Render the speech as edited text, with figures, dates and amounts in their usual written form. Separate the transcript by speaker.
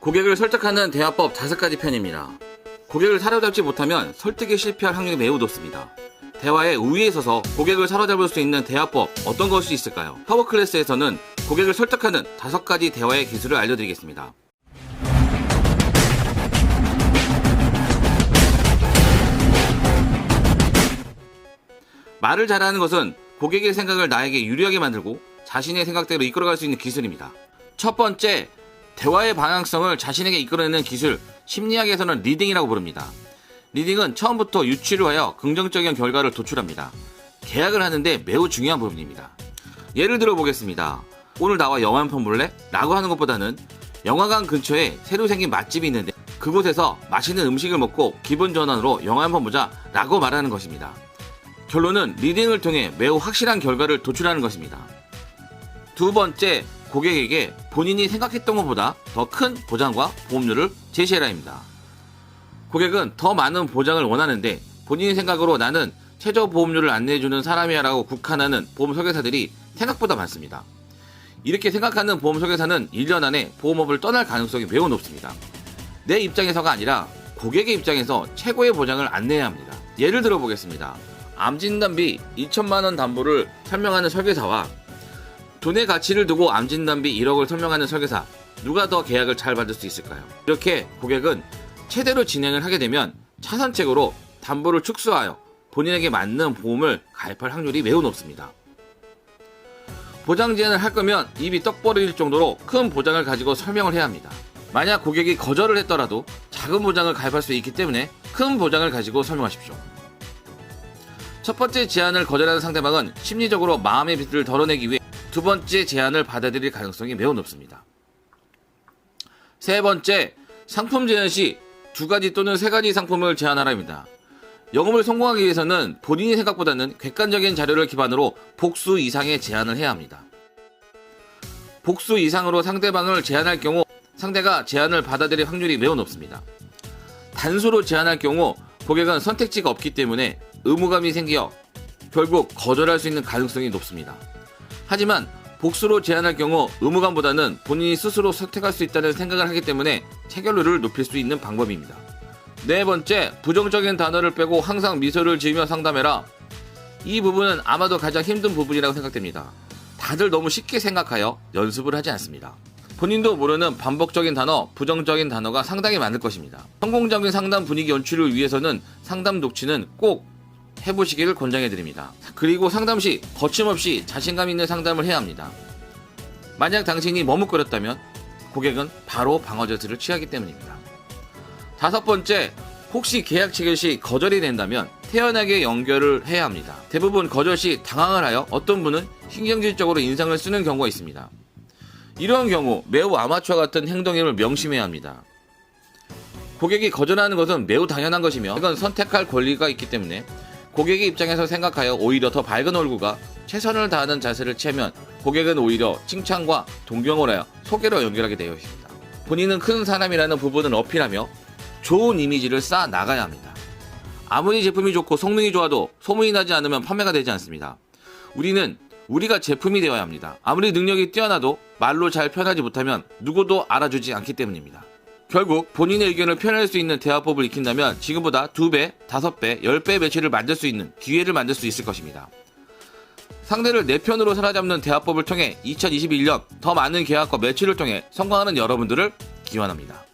Speaker 1: 고객을 설득하는 대화법 5가지 편입니다. 고객을 사로잡지 못하면 설득에 실패할 확률이 매우 높습니다. 대화의 우위에 서서 고객을 사로잡을 수 있는 대화법 어떤 것이 있을까요? 파워 클래스에서는 고객을 설득하는 5가지 대화의 기술을 알려드리겠습니다. 말을 잘하는 것은 고객의 생각을 나에게 유리하게 만들고 자신의 생각대로 이끌어갈 수 있는 기술입니다. 첫 번째, 대화의 방향성을 자신에게 이끌어내는 기술, 심리학에서는 리딩이라고 부릅니다. 리딩은 처음부터 유추를 하여 긍정적인 결과를 도출합니다. 계약을 하는데 매우 중요한 부분입니다. 예를 들어 보겠습니다. 오늘 나와 영화 한 편 볼래? 라고 하는 것보다는 영화관 근처에 새로 생긴 맛집이 있는데 그곳에서 맛있는 음식을 먹고 기분 전환으로 영화 한 편 보자 라고 말하는 것입니다. 결론은 리딩을 통해 매우 확실한 결과를 도출하는 것입니다. 두 번째, 고객에게 본인이 생각했던 것보다 더 큰 보장과 보험료를 제시해라입니다. 고객은 더 많은 보장을 원하는데 본인의 생각으로 나는 최저 보험료를 안내해주는 사람이야 라고 국한하는 보험 설계사들이 생각보다 많습니다. 이렇게 생각하는 보험 설계사는 1년 안에 보험업을 떠날 가능성이 매우 높습니다. 내 입장에서가 아니라 고객의 입장에서 최고의 보장을 안내해야 합니다. 예를 들어 보겠습니다. 암진단비 2천만원 담보를 설명하는 설계사와 돈의 가치를 두고 암진단비 1억을 설명하는 설계사, 누가 더 계약을 잘 받을 수 있을까요? 이렇게 고객은 최대로 진행을 하게 되면 차선책으로 담보를 축소하여 본인에게 맞는 보험을 가입할 확률이 매우 높습니다. 보장 제한을 할 거면 입이 떡 벌어질 정도로 큰 보장을 가지고 설명을 해야 합니다. 만약 고객이 거절을 했더라도 작은 보장을 가입할 수 있기 때문에 큰 보장을 가지고 설명하십시오. 첫 번째 제안을 거절하는 상대방은 심리적으로 마음의 빚을 덜어내기 위해 두 번째 제안을 받아들일 가능성이 매우 높습니다. 세 번째, 상품 제안 시 2가지 또는 3가지 상품을 제안하라입니다. 영업을 성공하기 위해서는 본인의 생각보다는 객관적인 자료를 기반으로 복수 이상의 제안을 해야 합니다. 복수 이상으로 상대방을 제안할 경우 상대가 제안을 받아들일 확률이 매우 높습니다. 단수로 제안할 경우 고객은 선택지가 없기 때문에 의무감이 생겨 결국 거절할 수 있는 가능성이 높습니다. 하지만 복수로 제안할 경우 의무감보다는 본인이 스스로 선택할 수 있다는 생각을 하기 때문에 체결률을 높일 수 있는 방법입니다. 네 번째, 부정적인 단어를 빼고 항상 미소를 지으며 상담해라. 이 부분은 아마도 가장 힘든 부분이라고 생각됩니다. 다들 너무 쉽게 생각하여 연습을 하지 않습니다. 본인도 모르는 반복적인 단어, 부정적인 단어가 상당히 많을 것입니다. 성공적인 상담 분위기 연출을 위해서는 상담 녹취는 꼭 해보시기를 권장해드립니다. 그리고 상담 시 거침없이 자신감 있는 상담을 해야 합니다. 만약 당신이 머뭇거렸다면 고객은 바로 방어 자세를 취하기 때문입니다. 5번째, 혹시 계약 체결 시 거절이 된다면 태연하게 연결을 해야 합니다. 대부분 거절 시 당황을 하여 어떤 분은 신경질적으로 인상을 쓰는 경우가 있습니다. 이러한 경우 매우 아마추어 같은 행동임을 명심해야 합니다. 고객이 거절하는 것은 매우 당연한 것이며 이건 선택할 권리가 있기 때문에 고객의 입장에서 생각하여 오히려 더 밝은 얼굴과 최선을 다하는 자세를 취하면 고객은 오히려 칭찬과 동경을 하여 소개로 연결하게 되어 있습니다. 본인은 큰 사람이라는 부분을 어필하며 좋은 이미지를 쌓아 나가야 합니다. 아무리 제품이 좋고 성능이 좋아도 소문이 나지 않으면 판매가 되지 않습니다. 우리가 제품이 되어야 합니다. 아무리 능력이 뛰어나도 말로 잘 표현하지 못하면 누구도 알아주지 않기 때문입니다. 결국 본인의 의견을 표현할 수 있는 대화법을 익힌다면 지금보다 2배, 5배, 10배의 매출을 만들 수 있는 기회를 만들 수 있을 것입니다. 상대를 내 편으로 사로잡는 대화법을 통해 2021년 더 많은 계약과 매출을 통해 성공하는 여러분들을 기원합니다.